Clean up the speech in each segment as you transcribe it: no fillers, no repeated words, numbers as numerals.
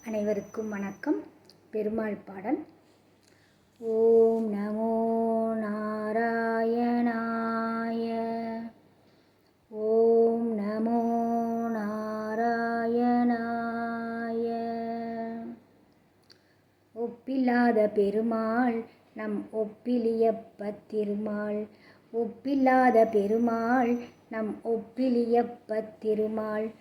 அனைவருக்கும் வணக்கம். பெருமாள் பாடல். ஓம் நமோ நாராயணாய. ஓம் நமோ நாராயணாய. ஒப்பில்லாத பெருமாள் நம் ஒப்பிலியப்பத் திருமால். ஒப்பில்லாத பெருமாள் நம் ஒப்பிலியப்பத் திருமால்.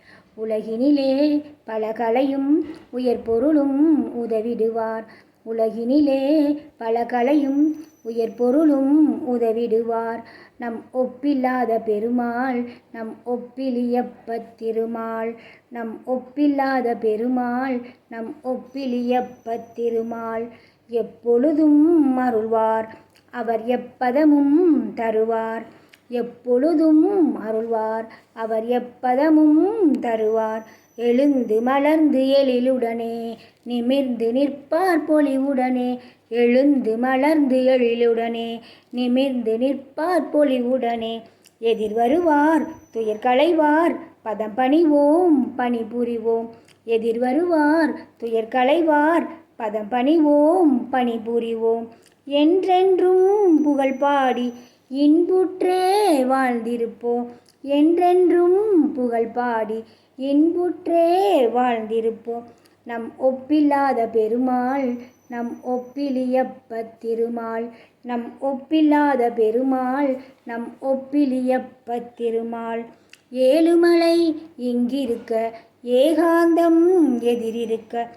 உலகினிலே பல கலையும் உயர் பொருளும் உதவிடுவார். உலகினிலே பல கலையும் உயர் பொருளும் உதவிடுவார். நம் ஒப்பில்லாத பெருமாள் நம் ஒப்பிலியப்பத் திருமால். நம் ஒப்பில்லாத பெருமாள் நம் ஒப்பிலியப்பத் திருமால். எப்பொழுதும் அருள்வார் அவர் எப்பதமும் தருவார். எப்பொழுதும் அருள்வார் அவர் எப்பதமும் தருவார். எழுந்து மலர்ந்து எழிலுடனே நிமிர்ந்து நிற்பார் பொலிவுடனே. எழுந்து மலர்ந்து எழிலுடனே நிமிர்ந்து நிற்பார் பொலிவுடனே. எதிர் வருவார் துயர் களைவார் பதம் பணிவோம் பணிபுரிவோம். எதிர் வருவார் துயர் களைவார் பதம் பணிவோம் பணிபுரிவோம். என்றென்றும் புகழ் பாடி இன்புற்றே வாழ்ந்திருப்போம். என்றென்றும் புகழ் பாடி இன்புற்றே வாழ்ந்திருப்போம். நம் ஒப்பில்லாத பெருமாள் நம் ஒப்பிலியப்பத் திருமால். நம் ஒப்பில்லாத பெருமாள் நம் ஒப்பிலியப்பத் திருமால். ஏழுமலை இங்கிருக்க ஏகாந்தம் எதிரிருக்க.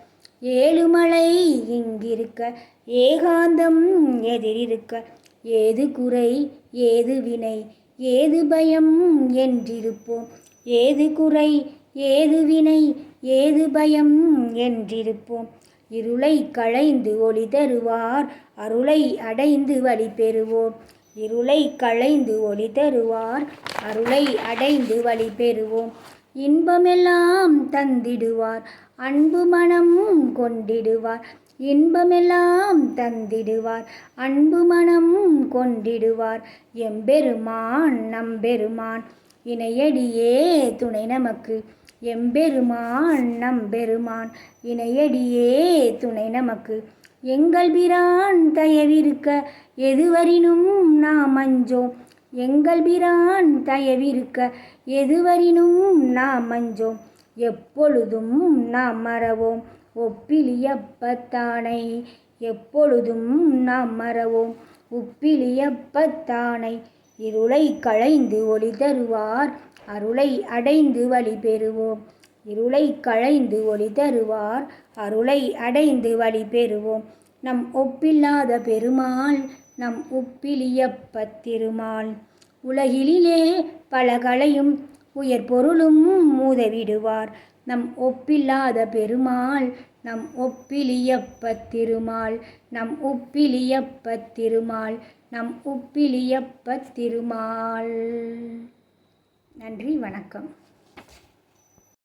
ஏழுமலை இங்கிருக்க ஏகாந்தம் எதிரிருக்க. ஏது குறை ஏது வினை ஏது பயம் என்றிருப்போம். ஏது குறை ஏது வினை ஏது பயம் என்றிருப்போம். இருளை களைந்து ஒளி தருவார் அருளை அடைந்து வழி பெறுவோம். இருளை களைந்து ஒளி தருவார் அருளை அடைந்து வழி பெறுவோம். இன்பமெல்லாம் தந்திடுவார் அன்பு மனம் கொண்டிடுவார். இன்பமெல்லாம் தந்திடுவார் அன்பு மனம் கொண்டிடுவார். எம்பெருமான் நம்பெருமான் இணையடியே துணை நமக்கு. எம்பெருமான் நம்பெருமான் இணையடியே துணை நமக்கு. எங்கள் பிரான் தயவிருக்க எதுவரினும் நாம் அஞ்சோம். எங்கள் பிரான் தயவிருக்க எதுவரினும் நாம் அஞ்சோம். எப்பொழுதும் நாம் மறவோம் ஒப்பிலியப்பத்தானை. எப்பொழுதும் நாம் மறவோம் ஒப்பிலியப்பத்தானை. இருளை களைந்து ஒளி தருவார் அருளை அடைந்து வழி பெறுவோம். இருளை களைந்து ஒளி தருவார் அருளை அடைந்து வழி பெறுவோம். நம் ஒப்பில்லாத பெருமாள் நம் ஒப்பிலியப்பத் திருமால். உலகிலே பல கலையும் உயர் பொருளும் உதவிடுவார். நம் ஒப்பில்லாத பெருமாள் நம் ஒப்பிலியப்பத் திருமால். நம் ஒப்பிலியப்பத் திருமால். நம் ஒப்பிலியப்பத் திருமால். நன்றி, வணக்கம்.